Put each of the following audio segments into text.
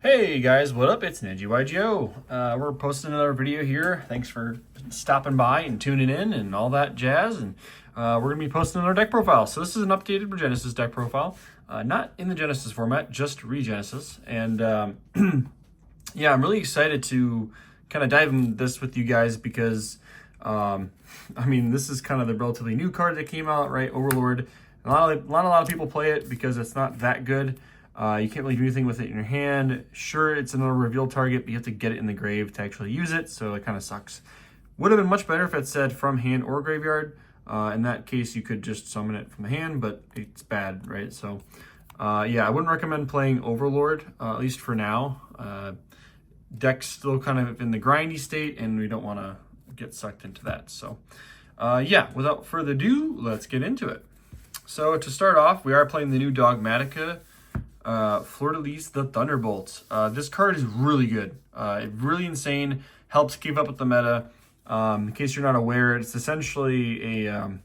Hey guys, what up? It's NinjaYGO. We're posting another video here. Thanks for stopping by and tuning in and all that jazz. And we're going to be posting another deck profile. So this is an updated Regenesis deck profile. Not in the Genesis format, just Regenesis. And yeah, I'm really excited to kind of dive into this with you guys because, I mean, this is kind of the relatively new card that came out, right? Overlord. A lot of people play it because it's not that good. You can't really do anything with it in your hand. Sure, it's another reveal target, but you have to get it in the grave to actually use it, so it kind of sucks. Would have been much better if it said from hand or graveyard. In that case, you could just summon it from the hand, but it's bad, right? So, yeah, I wouldn't recommend playing Overlord, at least for now. Deck's still kind of in the grindy state, and we don't want to get sucked into that. So, yeah, without further ado, let's get into it. So, to start off, we are playing the new Dogmatica Fleur-de-Lis the Thunderbolts. This card is really good. Really insane. Helps keep up with the meta. In case you're not aware, it's essentially a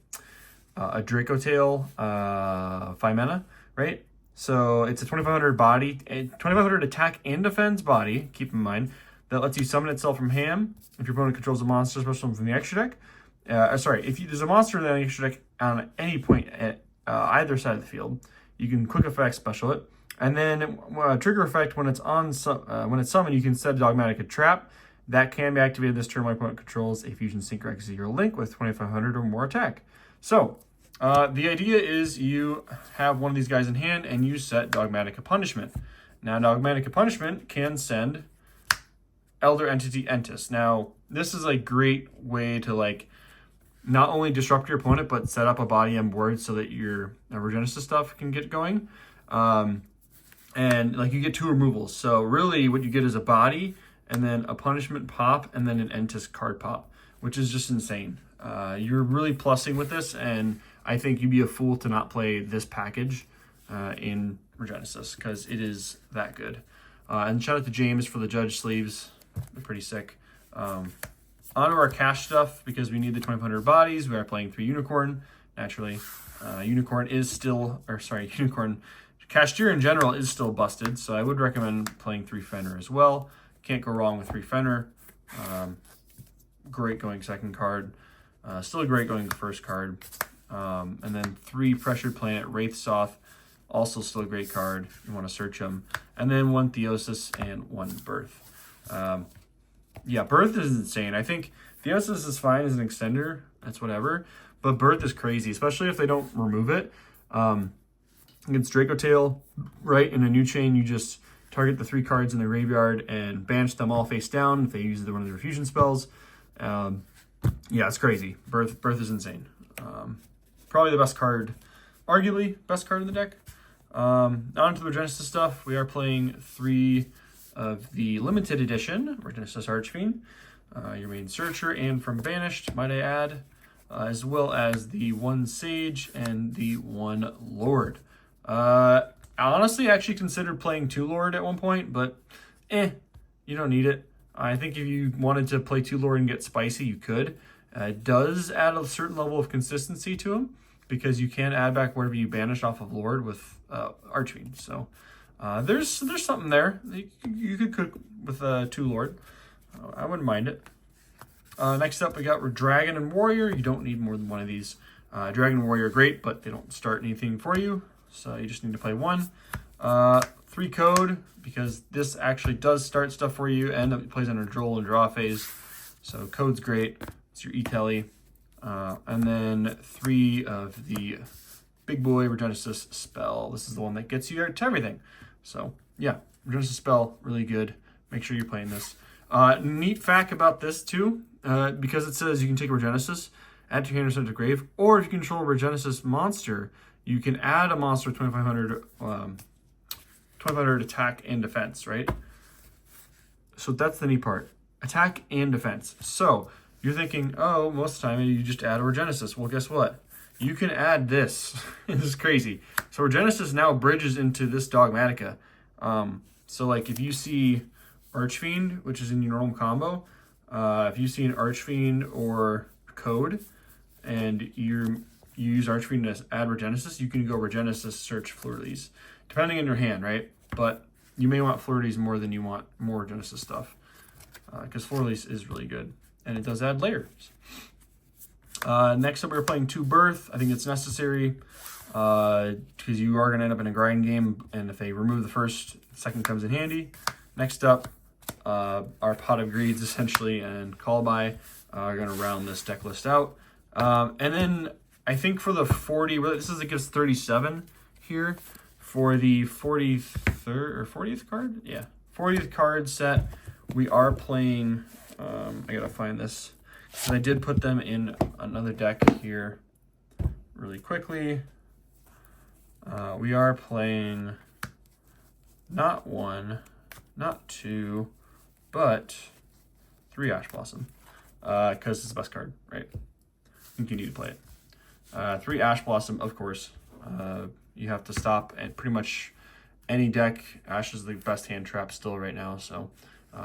Dracotail 5 mana, right? So it's a 2500 body, 2500 attack and defense body, keep in mind, that lets you summon itself from hand if your opponent controls a monster special from the extra deck. Sorry, if there's a monster in the extra deck on any point at either side of the field, you can quick effect special it. And then trigger effect, when it's summoned, you can set a Dogmatica trap. That can be activated this turn when my opponent controls a Fusion Sync or Exile or Link with 2500 or more attack. So, the idea is you have one of these guys in hand and you set Dogmatica Punishment. Now, Dogmatica Punishment can send Elder Entity Entis. Now, this is a great way to, like, not only disrupt your opponent, but set up a body on board so that your Regenesis stuff can get going. And like you get 2 removals. So really what you get is a body and then a punishment pop and then an Entis card pop, which is just insane. You're really plussing with this, and I think you'd be a fool to not play this package in Regenesis because it is that good. And shout out to James for the Judge sleeves. They're pretty sick. Onto our cash stuff, because we need the 2500 bodies. We are playing 3 Unicorn, naturally. Unicorn, Kashtira in general is still busted, so I would recommend playing 3 Fenrir as well. Can't go wrong with 3 Fenrir. Great going second card. Still a great going first card. And then 3 Pressured Planet, Wraith Soth, also still a great card. You want to search them. And then 1 Theosis and 1 Birth. Yeah, Birth is insane. I think Theosis is fine as an extender. That's whatever. But Birth is crazy, especially if they don't remove it. Against Dracotail, right, in a new chain, you just target the 3 cards in the graveyard and banish them all face down if they use one of their fusion spells. Yeah, it's crazy. Birth is insane. Probably the best card, arguably best card in the deck. On to the Regenesis stuff. We are playing 3 of the limited edition Regenesis Archfiend, your main searcher, and from Banished, might I add, as well as the 1 Sage and the 1 Lord. I honestly actually considered playing 2 Lord at one point, but you don't need it. I think if you wanted to play 2 Lord and get spicy, you could. It does add a certain level of consistency to him, because you can add back whatever you banished off of Lord with Archfiend. So there's something there. You could cook with 2 Lord. I wouldn't mind it. Next up, we got Dragon and Warrior. You don't need more than one of these. Dragon and Warrior are great, but they don't start anything for you. So you just need to play 1. 3 Code, because this actually does start stuff for you, and it plays under Droll and Draw phase. So Code's great. It's your E-Telly. And then 3 of the Big Boy Regenesis Spell. This is the one that gets you to everything. So yeah, Regenesis Spell, really good. Make sure you're playing this. Neat fact about this too, because it says you can take Regenesis, add to your hand or send to grave, or if you control a Regenesis monster, you can add a monster with 2500 attack and defense, right? So that's the neat part. Attack and defense. So you're thinking, oh, most of the time you just add a Regenesis. Well, guess what? You can add this. This is crazy. So Regenesis now bridges into this Dogmatica. So like if you see Archfiend, which is in your normal combo, if you see an Archfiend or Code, and you use Archfiend to add Regenesis, you can go Regenesis search Fleur-de-Lis, depending on your hand, right? But you may want Fleur-de-Lis more than you want more Genesis stuff, because Fleur-de-Lis is really good, and it does add layers. Next up, we're playing 2 Birth. I think it's necessary, because you are going to end up in a grind game, and if they remove the first, the second comes in handy. Next up, our Pot of Greeds, essentially, and Call By are going to round this deck list out. And then I think for the 40, it gives 37 here. For the 43rd or 40th card? Yeah, 40th card set, we are playing, I gotta find this, because I did put them in another deck here really quickly. We are playing not 1, not 2, but 3 Ash Blossom, because it's the best card, right? You need to play it. 3 Ash Blossom, of course. You have to stop at pretty much any deck. Ash is the best hand trap still right now. So,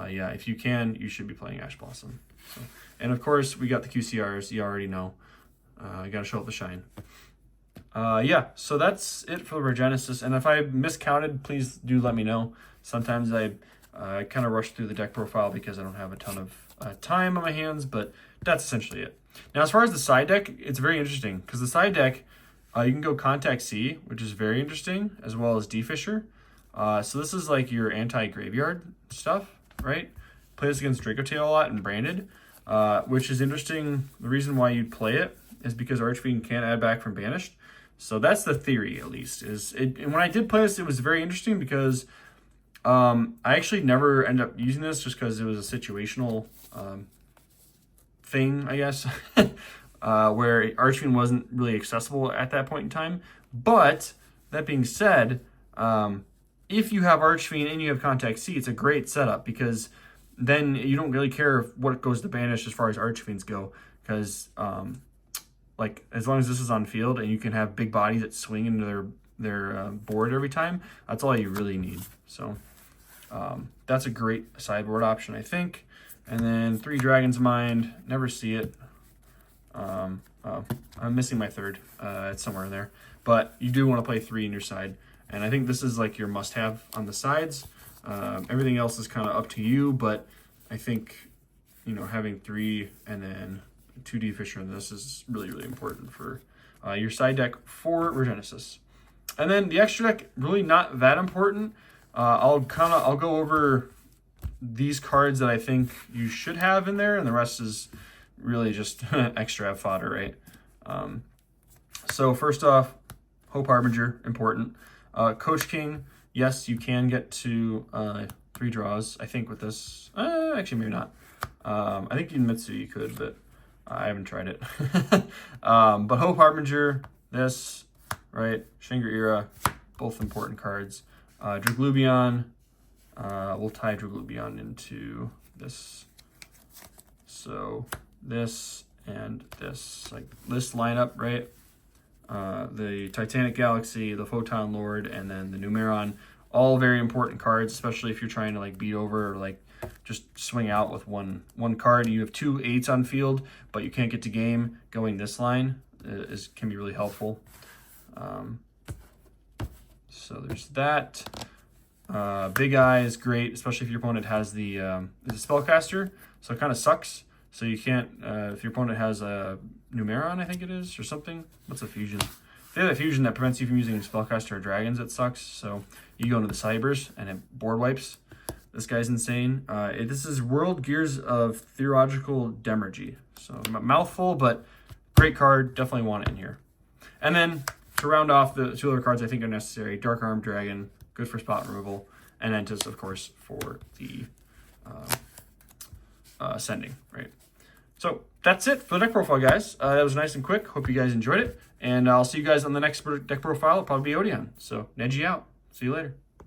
yeah, if you can, you should be playing Ash Blossom. So, and, of course, we got the QCRs. You already know. You got to show up the shine. Yeah, so that's it for Regenesis. And if I miscounted, please do let me know. Sometimes I kind of rush through the deck profile because I don't have a ton of time on my hands, but that's essentially it. Now, as far as the side deck, it's very interesting because the side deck, you can go Contact C, which is very interesting, as well as D-Fisher. So this is like your anti-graveyard stuff, right? Play this against Dracotail a lot and Branded, which is interesting. The reason why you'd play it is because Archfiend can't add back from Banished. So that's the theory, at least. And when I did play this, it was very interesting because I actually never ended up using this just because it was a situational thing, I guess. Where Archfiend wasn't really accessible at that point in time. But, that being said, if you have Archfiend and you have Contact C, it's a great setup because then you don't really care what goes to Banish as far as Archfiends go. Because, like, as long as this is on field and you can have big bodies that swing into their board every time, that's all you really need. So, that's a great sideboard option, I think. And then 3 Dragon's Mind, never see it. I'm missing my 3rd. It's somewhere in there. But you do want to play 3 in your side. And I think this is like your must-have on the sides. Everything else is kind of up to you, but I think, you know, having 3 and then 2 D-Fisher in this is really, really important for your side deck for Regenesis. And then the extra deck, really not that important. I'll go over these cards that I think you should have in there, and the rest is really just extra fodder, right? So first off, Hope Harbinger, important. Coach King, yes, you can get to 3 draws, I think, with this. Actually, maybe not. I think in Mitsu you could, but I haven't tried it. But Hope Harbinger, this, right? Shangri-Ira, both important cards. Draglubion, we'll tie Draglubion into this. So this and this, like this lineup, right? The Titanic Galaxy, the Photon Lord, and then the Numeron, all very important cards, especially if you're trying to like beat over or like just swing out with one card. You have 2 8s on field, but you can't get to game. Going this line can be really helpful. So there's that. Big Eye is great, especially if your opponent has the Spellcaster, so it kind of sucks. So you can't, if your opponent has a Numeron, I think it is, or something. What's a fusion? If they have a fusion that prevents you from using Spellcaster or Dragons, it sucks. So you go into the Cybers and it board wipes. This guy's insane. This is World Gears of Theological Demagogy. So mouthful, but great card. Definitely want it in here. And then to round off the 2 other cards I think are necessary, Dark Armed Dragon, good for spot removal, and Entis, of course, for the sending, right? So that's it for the deck profile, guys. That was nice and quick. Hope you guys enjoyed it. And I'll see you guys on the next deck profile. It'll probably be Odeon. So, Neji out. See you later.